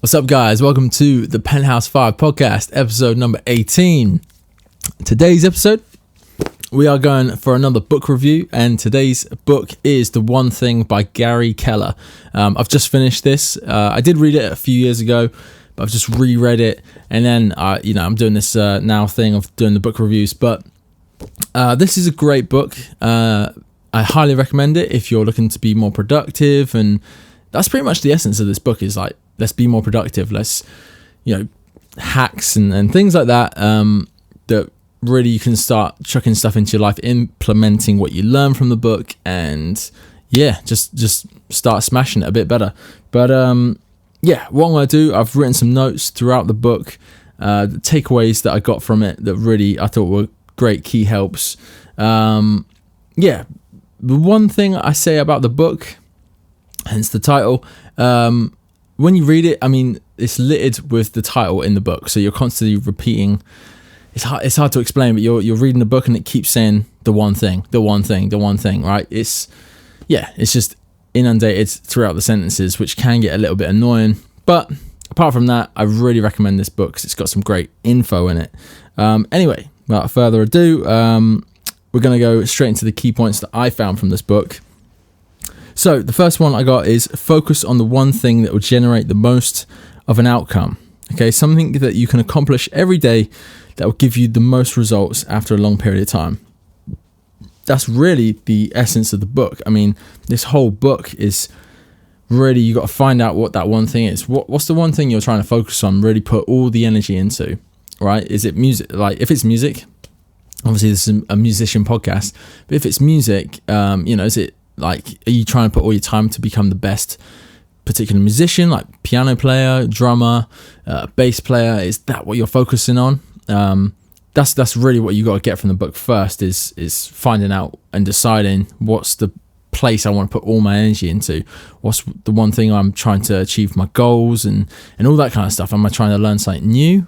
What's up, guys? Welcome to the Penthouse5 Podcast, episode number 18. Today's episode, we are going for another book review, and today's book is The One Thing by Gary Keller. I've just finished this. I did read it a few years ago, but I've just reread it, and then I'm doing this now thing of doing the book reviews. But this is a great book. I highly recommend it if you're looking to be more productive, and that's pretty much the essence of this book. Is like, let's be more productive. Let's, hacks and things like that. That really you can start chucking stuff into your life, implementing what you learn from the book, and just start smashing it a bit better. But what I'm going to do, I've written some notes throughout the book, the takeaways that I got from it that really I thought were great key helps. The one thing I say about the book, hence the title, when you read it, it's littered with the title in the book, so you're constantly repeating. It's hard to explain, but you're reading the book and it keeps saying the one thing, right? It's just inundated throughout the sentences, which can get a little bit annoying. But apart from that, I really recommend this book because it's got some great info in it. Anyway, without further ado, we're going to go straight into the key points that I found from this book. So the first one I got is focus on the one thing that will generate the most of an outcome. Okay, something that you can accomplish every day that will give you the most results after a long period of time. That's really the essence of the book. This whole book is really, you got to find out what that one thing is. What's the one thing you're trying to focus on? Really put all the energy into, right? Is it music? Like, if it's music, obviously this is a musician podcast, but if it's music, is it like, are you trying to put all your time to become the best particular musician, like piano player, drummer, bass player? Is that what you're focusing on? That's really what you got to get from the book first, is finding out and deciding what's the place I want to put all my energy into. What's the one thing I'm trying to achieve my goals and all that kind of stuff. Am I trying to learn something new?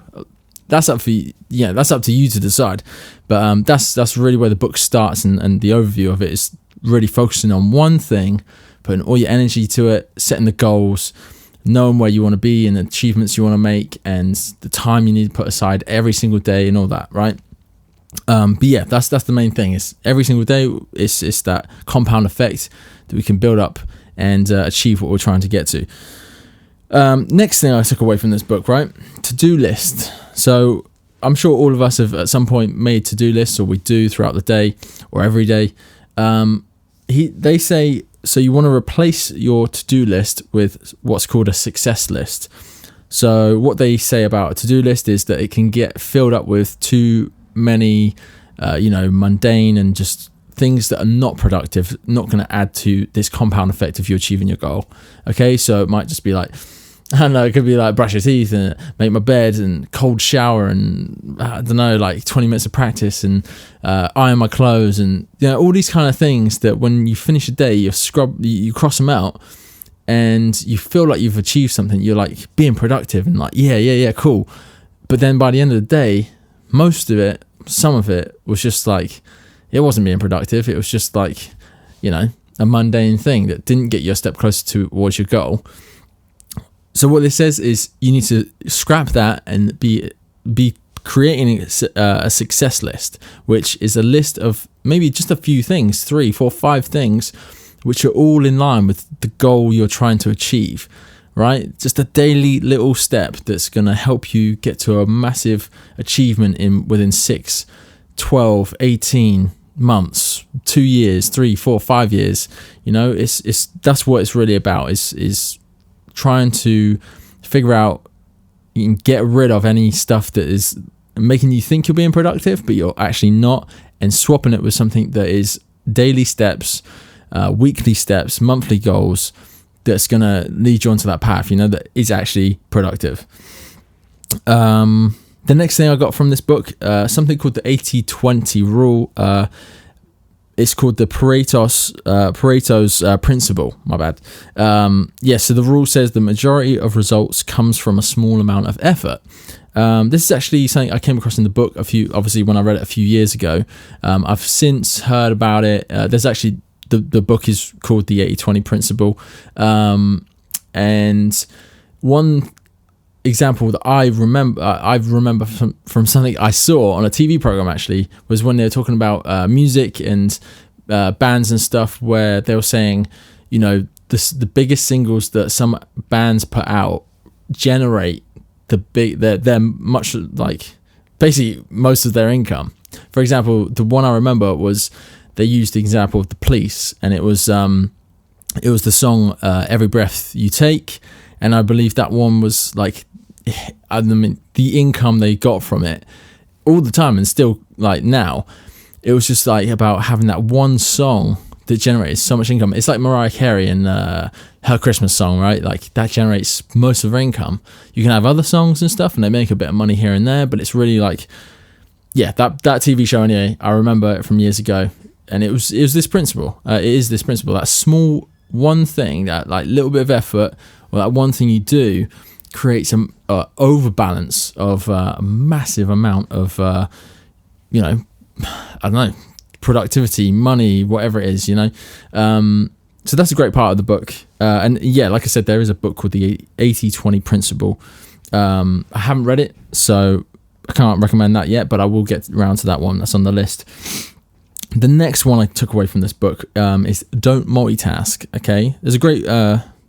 That's up for you. Yeah, that's up to you to decide. But that's really where the book starts, and the overview of it is really focusing on one thing, putting all your energy to it, setting the goals, knowing where you want to be and the achievements you want to make, and the time you need to put aside every single day and all that, right? That's the main thing. Is every single day, it's that compound effect that we can build up and achieve what we're trying to get to. Next thing I took away from this book, right? To-do list. So I'm sure all of us have at some point made to-do lists, or we do throughout the day or every day. They say, so you want to replace your to-do list with what's called a success list. So what they say about a to-do list is that it can get filled up with too many, mundane and just things that are not productive, not going to add to this compound effect of you achieving your goal. Okay, so it might just be like, I don't know, it could be like brush your teeth and make my bed and cold shower and I don't know, like 20 minutes of practice and iron my clothes and all these kind of things that when you finish a day, you cross them out and you feel like you've achieved something. You're like being productive and like, yeah, cool. But then by the end of the day, some of it was just like, it wasn't being productive. It was just like, a mundane thing that didn't get you a step closer towards your goal. So what this says is you need to scrap that and be creating a success list, which is a list of maybe just a few things, 3, 4, 5 things, which are all in line with the goal you're trying to achieve, right? Just a daily little step that's going to help you get to a massive achievement within 6, 12, 18 months, 2 years, 3, 4, 5 years. That's what it's really about, is trying to figure out, you can get rid of any stuff that is making you think you're being productive, but you're actually not, and swapping it with something that is daily steps, weekly steps, monthly goals, that's going to lead you onto that path, that is actually productive. The next thing I got from this book, something called the 80-20 rule. It's called the Pareto's principle. My bad. So the rule says the majority of results comes from a small amount of effort. This is actually something I came across in the book obviously when I read it a few years ago. I've since heard about it. There's actually the book is called the 80-20 principle. And one example that I remember from something I saw on a TV program actually was when they were talking about music and bands and stuff, where they were saying, you know, the biggest singles that some bands put out generate they're much like basically most of their income. For example, the one I remember was they used the example of the Police, and it was the song Every Breath You Take, and I believe that one was like, I mean, the income they got from it all the time, and still like now, it was just like about having that one song that generated so much income. It's like Mariah Carey and her Christmas song, right? Like that generates most of her income. You can have other songs and stuff and they make a bit of money here and there, but it's really like, yeah, that TV show anyway, I remember it from years ago, and it was this principle. It is this principle, that small one thing, that like little bit of effort, or that one thing you do creates an overbalance of a massive amount of, you know, I don't know, productivity, money, whatever it is, you know. So that's a great part of the book. And yeah, like I said, there is a book called the 80-20 Principle. I haven't read it, so I can't recommend that yet, but I will get around to that one. That's on the list. The next one I took away from this book is don't multitask. Okay, this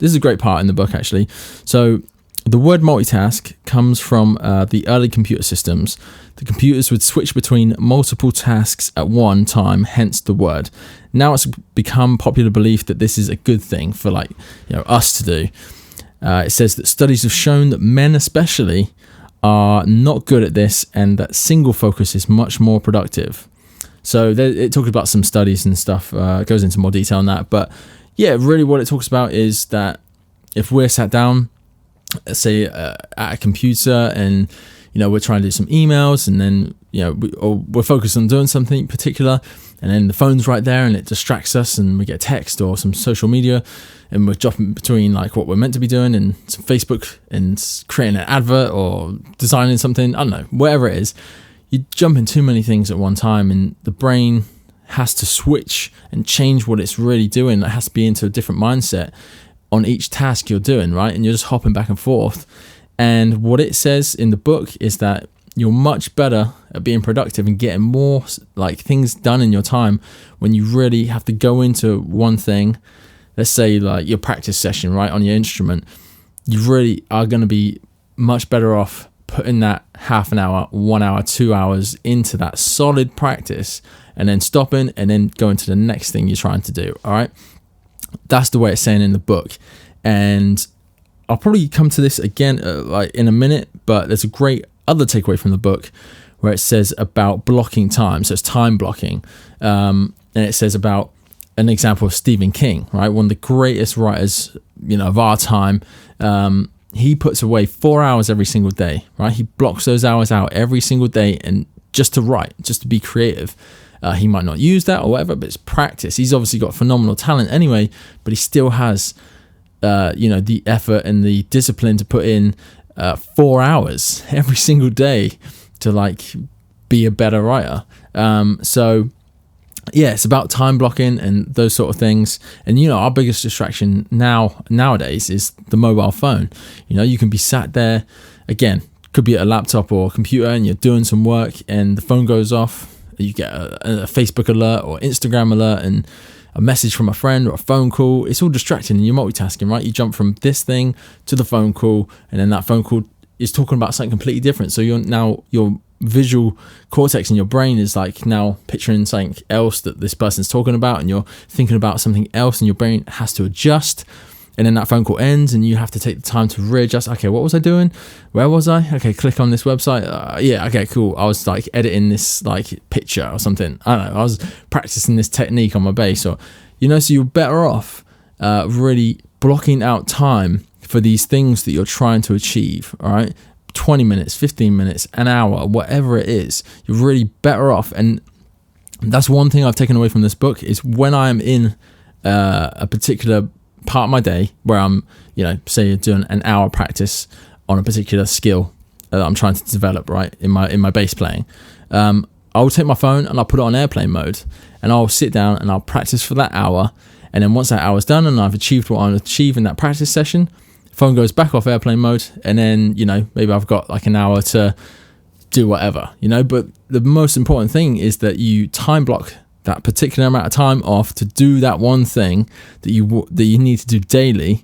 is a great part in the book actually. So the word multitask comes from the early computer systems. The computers would switch between multiple tasks at one time, hence the word. Now it's become popular belief that this is a good thing for, like, you know, us to do. It says that studies have shown that men especially are not good at this, and that single focus is much more productive. So it talks about some studies and stuff, goes into more detail on that. But yeah, really what it talks about is that if we're sat down, let's say at a computer, and you know we're trying to do some emails, and then you know we're focused on doing something particular, and then the phone's right there and it distracts us, and we get text or some social media, and we're jumping between like what we're meant to be doing and some Facebook and creating an advert or designing something, I don't know, whatever it is. You jump in too many things at one time, and the brain has to switch and change what it's really doing. It has to be into a different mindset on each task you're doing, right? And you're just hopping back and forth. And what it says in the book is that you're much better at being productive and getting more like things done in your time when you really have to go into one thing. Let's say like your practice session, right, on your instrument. You really are going to be much better off putting that half an hour, 1 hour, 2 hours into that solid practice, and then stopping and then going to the next thing you're trying to do. All right. That's the way it's saying in the book. And I'll probably come to this again like in a minute, but there's a great other takeaway from the book where it says about blocking time. So it's time blocking. And it says about an example of Stephen King, right? One of the greatest writers, you know, of our time. He puts away 4 hours every single day, right? He blocks those hours out every single day, and just to write, just to be creative. He might not use that or whatever, but it's practice. He's obviously got phenomenal talent anyway, but he still has, you know, the effort and the discipline to put in 4 hours every single day to like be a better writer. So yeah, it's about time blocking and those sort of things. And you know, our biggest distraction nowadays is the mobile phone. You know, you can be sat there, again, could be at a laptop or a computer, and you're doing some work and the phone goes off. You get a Facebook alert or Instagram alert and a message from a friend or a phone call. It's all distracting, and you're multitasking, right? You jump from this thing to the phone call, and then that phone call is talking about something completely different. So your visual cortex in your brain is like now picturing something else that this person's talking about, and you're thinking about something else, and your brain has to adjust. And then that phone call ends, and you have to take the time to readjust. Okay, what was I doing? Where was I? Okay, click on this website. Yeah, okay, cool. I was like editing this like picture or something. I don't know. I was practicing this technique on my bass, or you know. So you're better off really blocking out time for these things that you're trying to achieve. All right, 20 minutes, 15 minutes, an hour, whatever it is. You're really better off, and that's one thing I've taken away from this book is when I'm in a particular part of my day where I'm, you know, say doing an hour practice on a particular skill that I'm trying to develop, right, in my bass playing, I'll take my phone and I'll put it on airplane mode, and I'll sit down and I'll practice for that hour. And then once that hour's done and I've achieved what I want to achieve in that practice session, phone goes back off airplane mode, and then, maybe I've got like an hour to do whatever, but the most important thing is that you time block that particular amount of time off to do that one thing that you need to do daily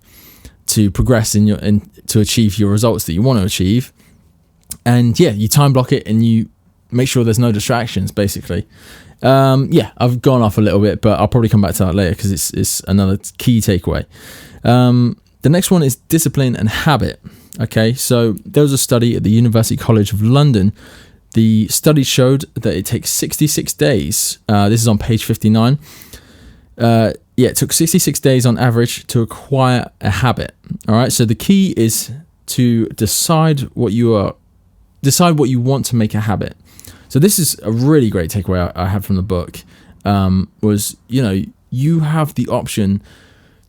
to progress to achieve your results that you want to achieve. And you time block it and you make sure there's no distractions, basically. I've gone off a little bit, but I'll probably come back to that later because it's another key takeaway. The next one is discipline and habit. Okay, so there was a study at the University College of London. The study showed that it takes 66 days. This is on page 59. It took 66 days on average to acquire a habit. All right, so the key is to decide what you want to make a habit. So this is a really great takeaway I had from the book. Was you have the option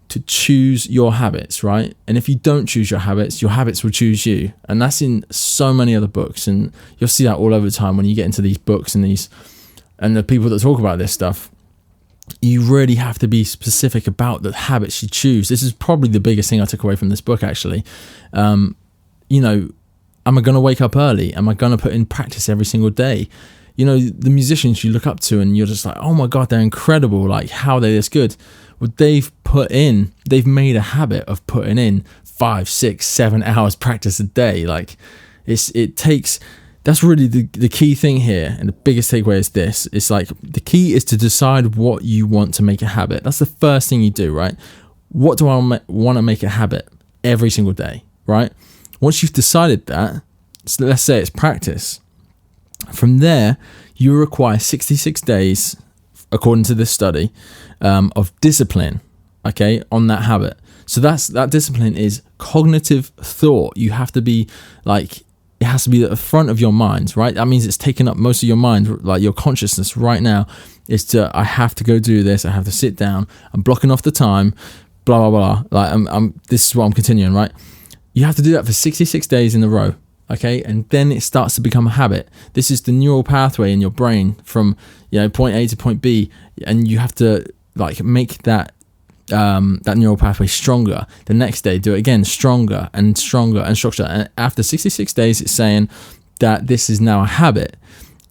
to choose your habits, right? And if you don't choose your habits will choose you. And that's in so many other books, and you'll see that all over the time when you get into these books and the people that talk about this stuff. You really have to be specific about the habits you choose. This is probably the biggest thing I took away from this book, actually. Am I going to wake up early? Am I going to put in practice every single day? The musicians you look up to and you're just like, oh my God, they're incredible. Like, how are they this good? Well, they've made a habit of putting in 5, 6, 7 hours practice a day. Like, that's really the key thing here. And the biggest takeaway is this. It's like, the key is to decide what you want to make a habit. That's the first thing you do, right? What do I want to make a habit every single day, right? Once you've decided that, so let's say it's practice. From there, you require 66 days, according to this study, of discipline, okay, on that habit. So that discipline is cognitive thought. You have to be like, it has to be at the front of your mind, right? That means it's taking up most of your mind, like your consciousness right now is I have to go do this. I have to sit down. I'm blocking off the time, blah, blah, blah. Like this is what I'm continuing, right? You have to do that for 66 days in a row, okay? And then it starts to become a habit. This is the neural pathway in your brain from, point A to point B, and you have to like make that neural pathway stronger. The next day, do it again, stronger and stronger and stronger. And after 66 days, it's saying that this is now a habit.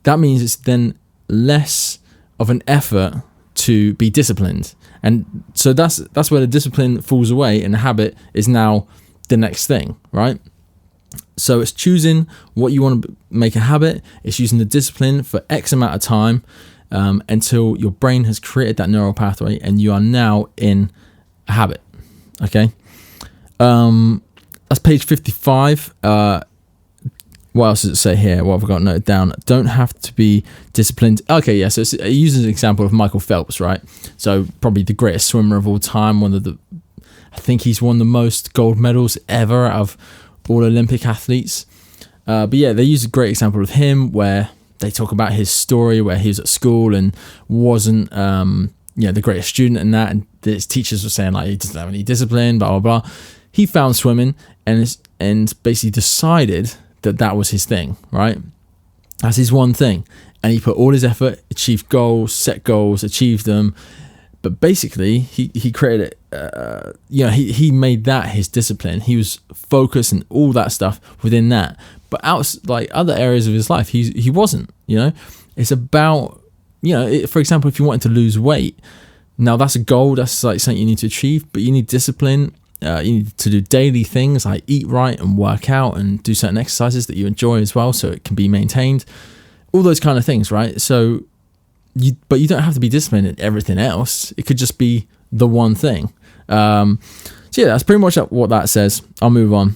That means it's then less of an effort to be disciplined. And so that's where the discipline falls away, and the habit is now the next thing, right? So it's choosing what you want to make a habit. It's using the discipline for X amount of time until your brain has created that neural pathway and you are now in a habit. Okay. That's page 55. What else does it say here? What have I got noted down? Don't have to be disciplined. Okay, yeah. So it uses an example of Michael Phelps, right? So probably the greatest swimmer of all time. I think he's won the most gold medals ever out of all Olympic athletes. But yeah, they use a great example of him where they talk about his story where he was at school and wasn't the greatest student and that, and his teachers were saying like he doesn't have any discipline, blah blah blah. He found swimming and basically decided that was his thing, right? That's his one thing, and he put all his effort, achieved goals, set goals, achieved them. But basically, he created it. He made that his discipline. He was focused and all that stuff within that. But like other areas of his life, he wasn't. It's about for example, if you wanted to lose weight, now that's a goal. That's like something you need to achieve. But you need discipline. You need to do daily things like eat right and work out and do certain exercises that you enjoy as well, so it can be maintained. All those kind of things, right? So. But you don't have to be disciplined in everything else. It could just be the one thing. So yeah, that's pretty much what that says. I'll move on.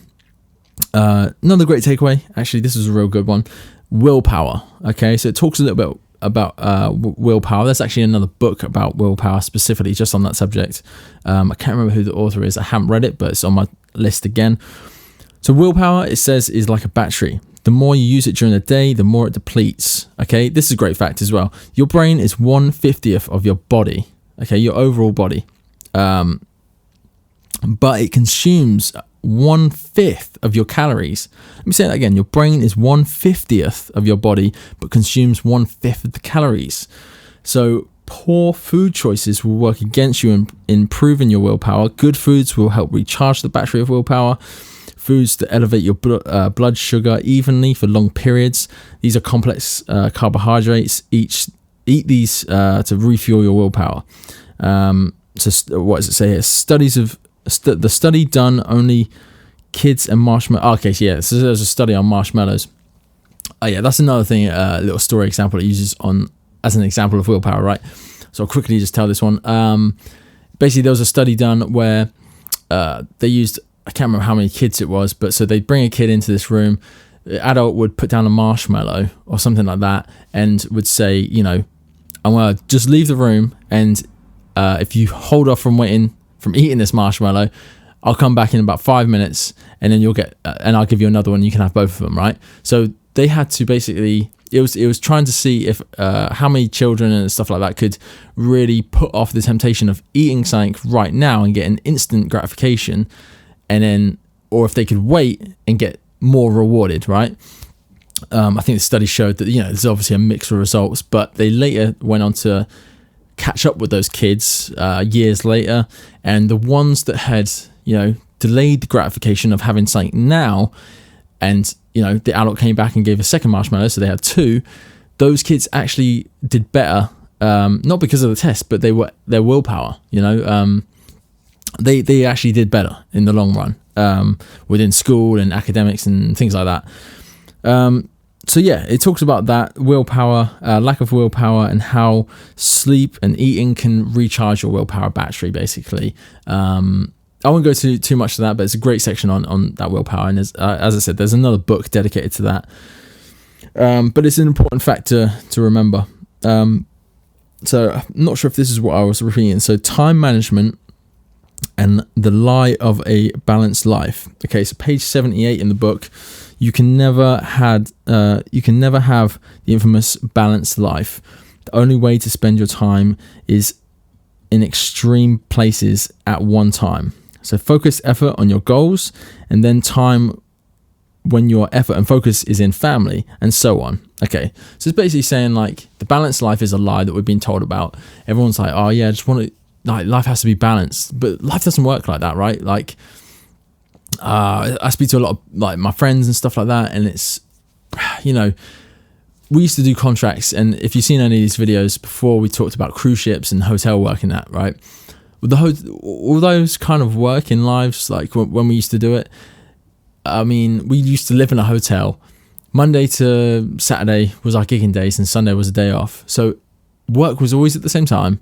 Another great takeaway. Actually, this is a real good one. Willpower. Okay, so it talks a little bit about willpower. There's actually another book about willpower specifically just on that subject. I can't remember who the author is. I haven't read it, but it's on my list again. So willpower, it says, is like a battery. The more you use it during the day, the more it depletes. Okay, this is a great fact as well. Your brain is 1/50th of your body. Okay, your overall body, but it consumes 1/5 of your calories. Let me say that again. Your brain is 1/50th of your body, but consumes 1/5 of the calories. So poor food choices will work against you in improving your willpower. Good foods will help recharge the battery of willpower. Foods that elevate your blood sugar evenly for long periods. These are complex carbohydrates. Eat these to refuel your willpower. So what does it say here? The study done only kids and marshmallows. Okay, so yeah, so there's a study on marshmallows. Oh yeah, that's another thing. A little story example it uses as an example of willpower, right? So I'll quickly just tell this one. Basically, there was a study done where they used, I can't remember how many kids it was, but so they'd bring a kid into this room. The adult would put down a marshmallow or something like that and would say, you know, I'm going to just leave the room, and if you hold off from eating this marshmallow, I'll come back in about 5 minutes, and then you'll get, and I'll give you another one. You can have both of them, right? So they had to basically, it was trying to see if how many children and stuff like that could really put off the temptation of eating something right now and get an instant gratification, and then, or if they could wait and get more rewarded, right? I think the study showed that, you know, there's obviously a mix of results, but they later went on to catch up with those kids years later, and the ones that had, you know, delayed the gratification of having something now, and, you know, the adult came back and gave a second marshmallow, so they had two. Those kids actually did better, not because of the test, but their willpower, you know, they actually did better in the long run, within school and academics and things like that. So yeah, it talks about that willpower, lack of willpower, and how sleep and eating can recharge your willpower battery, basically. I won't go too much to that, but it's a great section on that willpower. And as I said, there's another book dedicated to that. But it's an important factor to remember. So I'm not sure if this is what I was repeating. So time management and the lie of a balanced life. Okay, so page 78 in the book. You can never have the infamous balanced life. The only way to spend your time is in extreme places at one time. So focus effort on your goals, and then time when your effort and focus is in family, and so on. Okay, so it's basically saying, like, the balanced life is a lie that we've been told about. Everyone's like, oh yeah, I just want to, like, life has to be balanced, but life doesn't work like that, right? Like, I speak to a lot of, like, my friends and stuff like that, and it's, you know, we used to do contracts, and if you've seen any of these videos before, we talked about cruise ships and hotel work and that, right? With all those kind of working lives, like when we used to do it, I mean, we used to live in a hotel. Monday to Saturday was our gigging days, and Sunday was a day off. So work was always at the same time,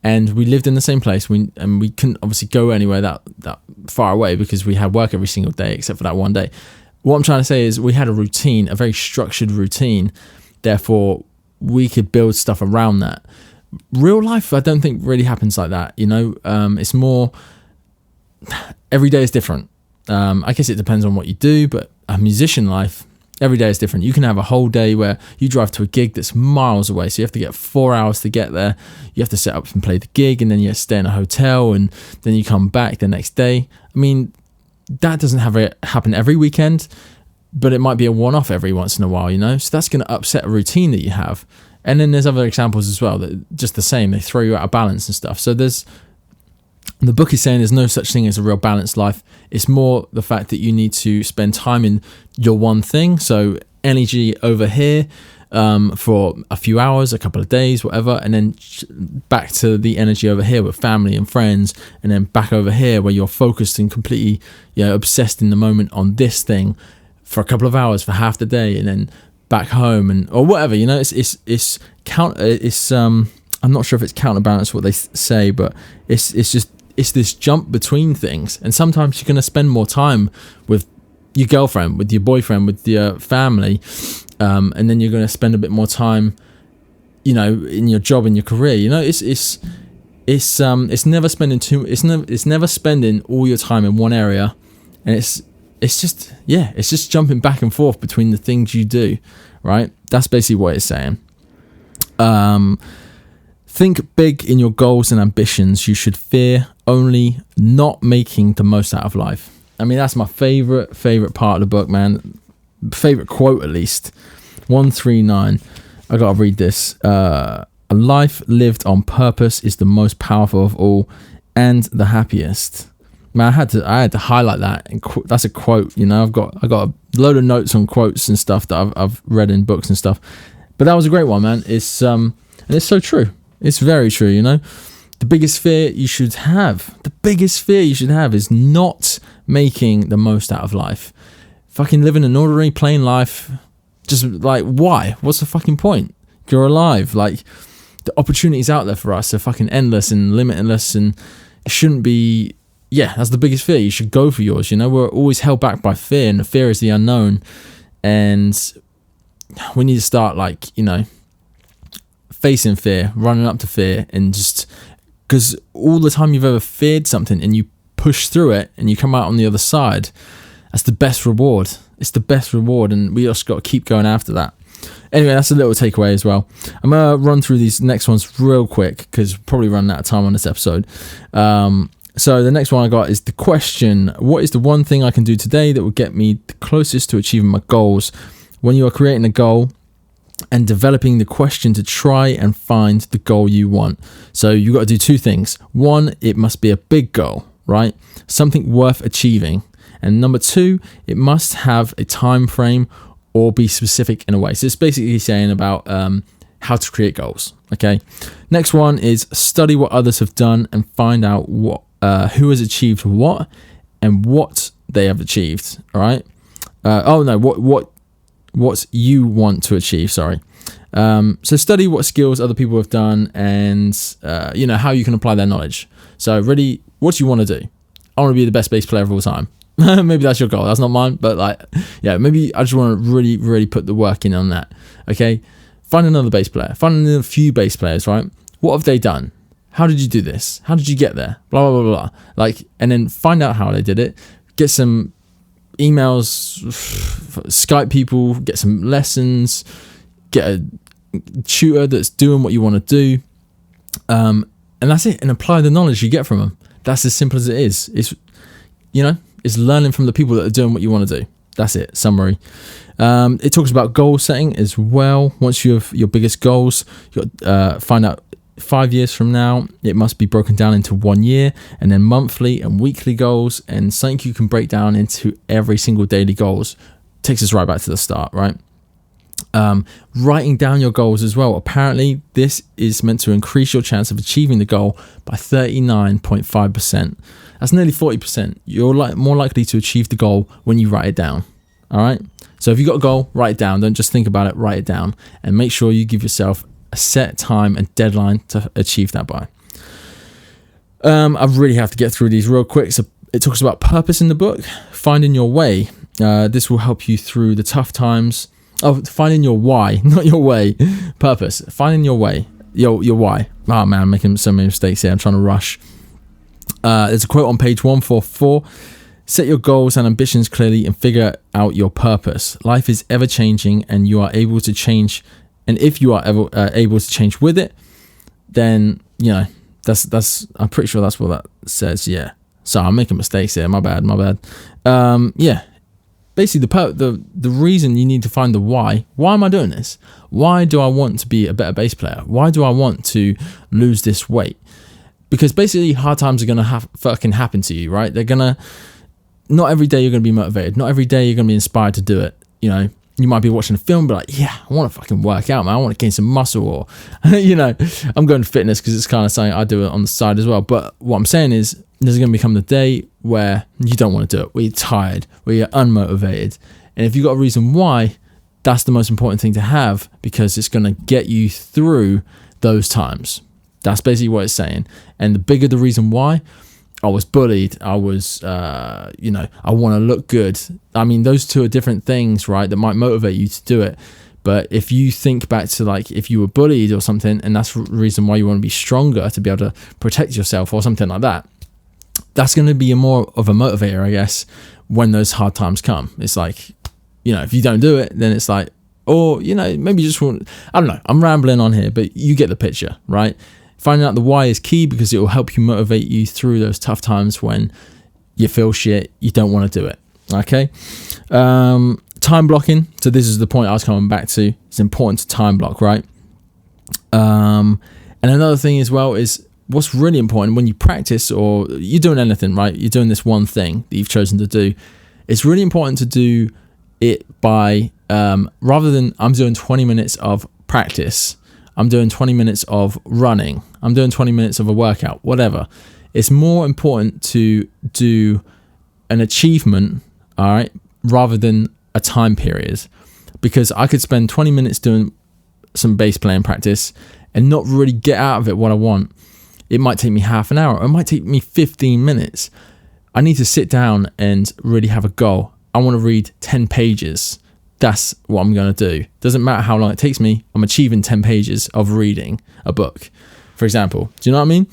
and we lived in the same place. We couldn't obviously go anywhere that far away because we had work every single day except for that one day. What I'm trying to say is we had a routine, a very structured routine. Therefore, we could build stuff around that. Real life, I don't think really happens like that. You know, it's more, every day is different. I guess it depends on what you do, but a musician life, every day is different. You can have a whole day where you drive to a gig that's miles away, so you have to get 4 hours to get there. You have to set up and play the gig, and then you stay in a hotel, and then you come back the next day. I mean, that doesn't happen every weekend, but it might be a one-off every once in a while, you know? So that's going to upset a routine that you have. And then there's other examples as well that just the same, they throw you out of balance and stuff. So the book is saying there's no such thing as a real balanced life. It's more the fact that you need to spend time in your one thing. So energy over here for a few hours, a couple of days, whatever, and then back to the energy over here with family and friends, and then back over here where you're focused and completely, you know, obsessed in the moment on this thing for a couple of hours for half the day, and then back home or whatever, you know. It's I'm not sure if it's counterbalance what they say, but it's this jump between things, and sometimes you're going to spend more time with your girlfriend, with your boyfriend, with your family, and then you're going to spend a bit more time, you know, in your job and your career. You know, it's never spending it's never spending all your time in one area, and it's just jumping back and forth between the things you do, right? That's basically what it's saying. Think big in your goals and ambitions. You should fear only not making the most out of life. I mean, that's my favorite part of the book, man. Favorite quote, at least. 139. I gotta read this. A life lived on purpose is the most powerful of all and the happiest. Man, I had to highlight that. And that's a quote. I've got a load of notes on quotes and stuff that I've read in books and stuff. But that was a great one, man. It's and it's so true. It's very true. The biggest fear you should have is not making the most out of life. Fucking living an ordinary, plain life. Just like, why? What's the fucking point? You're alive. Like, the opportunities out there for us are fucking endless and limitless, and it shouldn't be. Yeah, that's the biggest fear. You should go for yours. We're always held back by fear, and the fear is the unknown. And we need to start, facing fear, running up to fear, and just because all the time you've ever feared something and you push through it and you come out on the other side, that's the best reward. It's the best reward, and we just got to keep going after that. Anyway, that's a little takeaway as well. I'm going to run through these next ones real quick because we're probably running out of time on this episode. So the next one I got is the question: what is the one thing I can do today that will get me the closest to achieving my goals? When you are creating a goal and developing the question to try and find the goal you want. So you've got to do two things. One, it must be a big goal, right? Something worth achieving. And number two, it must have a time frame or be specific in a way. So it's basically saying about how to create goals. Okay. Next one is study what others have done and find out what who has achieved what and what they have achieved. All right. What you want to achieve. Sorry. So study what skills other people have done and how you can apply their knowledge. So really, what do you want to do? I want to be the best bass player of all time. Maybe that's your goal. That's not mine, but maybe I just want to really, really put the work in on that. Okay, find another bass player. Find a few bass players. Right? What have they done? How did you do this? How did you get there? Blah blah blah blah. And then find out how they did it. Get some emails, Skype people. Get some lessons. Get a tutor that's doing what you want to do. And that's it. And apply the knowledge you get from them. That's as simple as it is. It's learning from the people that are doing what you want to do. That's it. Summary. It talks about goal setting as well. Once you have your biggest goals, you got find out 5 years from now, it must be broken down into 1 year, and then monthly and weekly goals, and something you can break down into every single daily goals. Takes us right back to the start, right? Writing down your goals as well. Apparently, this is meant to increase your chance of achieving the goal by 39.5%. That's nearly 40%. You're more likely to achieve the goal when you write it down. All right. So if you got a goal, write it down. Don't just think about it. Write it down, and make sure you give yourself a set time and deadline to achieve that by. I really have to get through these real quick. So it talks about purpose in the book. Finding your way. This will help you through the tough times. Oh, finding your why, not your way. Purpose. Finding your way. Your why. Oh man, I'm making so many mistakes here. I'm trying to rush. There's a quote on page 144. Set your goals and ambitions clearly and figure out your purpose. Life is ever changing, and you are able to change. And if you are ever able to change with it, then that's. I'm pretty sure that's what that says. Yeah. So I'm making mistakes here. My bad. Yeah. Basically, the reason you need to find the why. Why am I doing this? Why do I want to be a better bass player? Why do I want to lose this weight? Because basically, hard times are gonna fucking happen to you, right? Not every day you're gonna be motivated. Not every day you're gonna be inspired to do it. You might be watching a film, but yeah, I want to fucking work out, man. I want to gain some muscle, or I'm going to fitness because it's kind of something I do on the side as well. But what I'm saying is, there's going to become the day where you don't want to do it, where you're tired, where you're unmotivated, and if you've got a reason why, that's the most important thing to have, because it's going to get you through those times. That's basically what it's saying. And the bigger the reason why, I was bullied, I was, I want to look good. I mean, those two are different things, right, that might motivate you to do it. But if you think back to if you were bullied or something, and that's the reason why you want to be stronger, to be able to protect yourself or something like that, that's going to be more of a motivator, I guess, when those hard times come. It's if you don't do it, then it's or, maybe you just want, I don't know, I'm rambling on here, but you get the picture, right? Finding out the why is key, because it will help you motivate you through those tough times when you feel shit, you don't want to do it. Okay. Time blocking. So this is the point I was coming back to. It's important to time block, right? And another thing as well is what's really important when you practice or you're doing anything, right? You're doing this one thing that you've chosen to do. It's really important to do it by, rather than I'm doing 20 minutes of practice, I'm doing 20 minutes of running, I'm doing 20 minutes of a workout, whatever. It's more important to do an achievement, all right, rather than a time period. Because I could spend 20 minutes doing some bass playing practice and not really get out of it what I want. It might take me half an hour, or it might take me 15 minutes. I need to sit down and really have a goal. I want to read 10 pages. That's what I'm going to do. Doesn't matter how long it takes me. I'm achieving 10 pages of reading a book, for example. Do you know what I mean?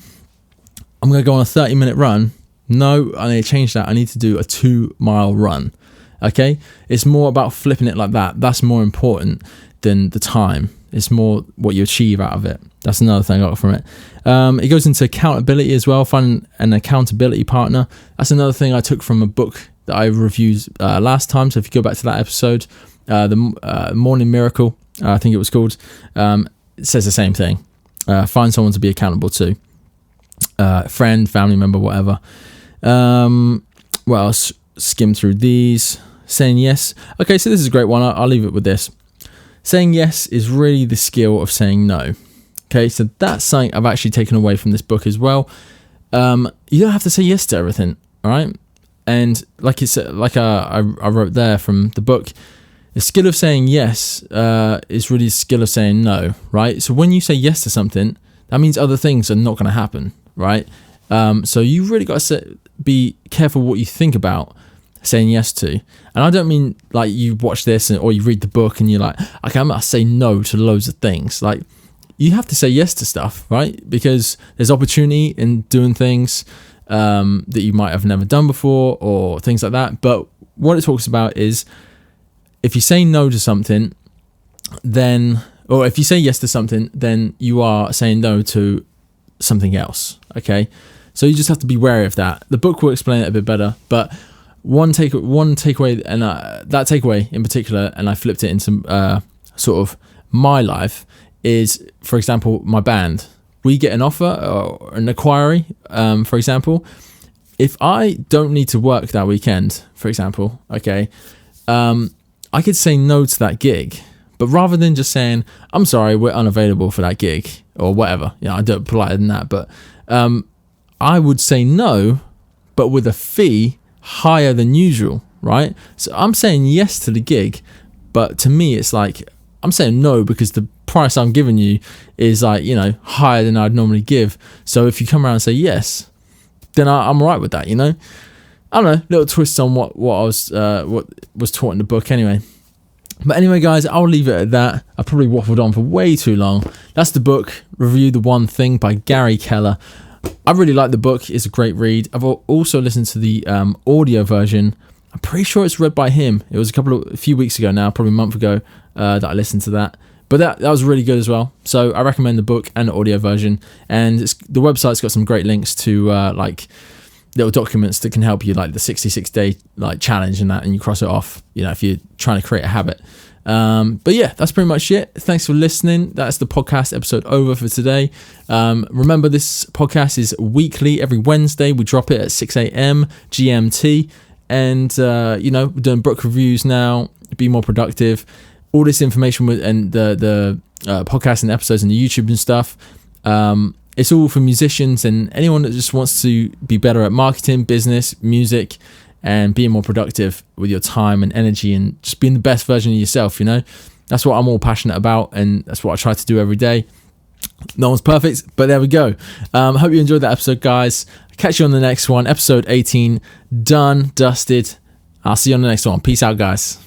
I'm going to go on a 30-minute run. No, I need to change that. I need to do a 2-mile run. Okay? It's more about flipping it like that. That's more important than the time. It's more what you achieve out of it. That's another thing I got from it. It goes into accountability as well. Find an accountability partner. That's another thing I took from a book that I reviewed last time. So if you go back to that episode, the Morning Miracle, I think it was called, it says the same thing. Find someone to be accountable to. Friend, family member, whatever. What else? Skim through these. Saying yes. Okay, so this is a great one. I'll leave it with this. Saying yes is really the skill of saying no. Okay, so that's something I've actually taken away from this book as well. You don't have to say yes to everything, all right? And like I wrote there from the book, the skill of saying yes is really the skill of saying no, right? So when you say yes to something, that means other things are not going to happen, right? So you really got to be careful what you think about saying yes to. And I don't mean like you watch this or you read the book and you're like, okay, I'm going to say no to loads of things. Like, you have to say yes to stuff, right? Because there's opportunity in doing things that you might have never done before or things like that. But what it talks about is if you say no to something, then, or if you say yes to something, then you are saying no to something else, okay? So you just have to be wary of that. The book will explain it a bit better, but one takeaway, and that takeaway in particular, and I flipped it into sort of my life, is, for example, my band. We get an offer or an inquiry, for example. If I don't need to work that weekend, for example, okay, I could say no to that gig. But rather than just saying, I'm sorry, we're unavailable for that gig, or whatever, I don't politer than that, but I would say no, but with a fee higher than usual, right? So I'm saying yes to the gig, but to me it's like I'm saying no because the price I'm giving you is like, higher than I'd normally give. So if you come around and say yes, then I'm all right with that, I don't know, little twists on what was taught in the book anyway. But anyway, guys, I'll leave it at that. I probably waffled on for way too long. That's the book review, The One Thing by Gary Keller. I really like the book. It's a great read. I've also listened to the audio version. I'm pretty sure it's read by him. It was a few weeks ago now, probably a month ago, that I listened to that. But that was really good as well. So I recommend the book and the audio version. And the website's got some great links to like little documents that can help you, like the 66-day like challenge and that, and you cross it off, if you're trying to create a habit. But yeah, that's pretty much it. Thanks for listening. That's the podcast episode over for today. Remember, this podcast is weekly. Every Wednesday we drop it at 6 a.m. GMT. And we're doing book reviews now. Be more productive. All this information and the podcast and episodes and the YouTube and stuff, it's all for musicians and anyone that just wants to be better at marketing, business, music, and being more productive with your time and energy and just being the best version of yourself. That's what I'm all passionate about, and that's what I try to do every day. No one's perfect, but there we go. Hope you enjoyed that episode, guys. Catch you on the next one. Episode 18 done, dusted. I'll see you on the next one. Peace out, guys.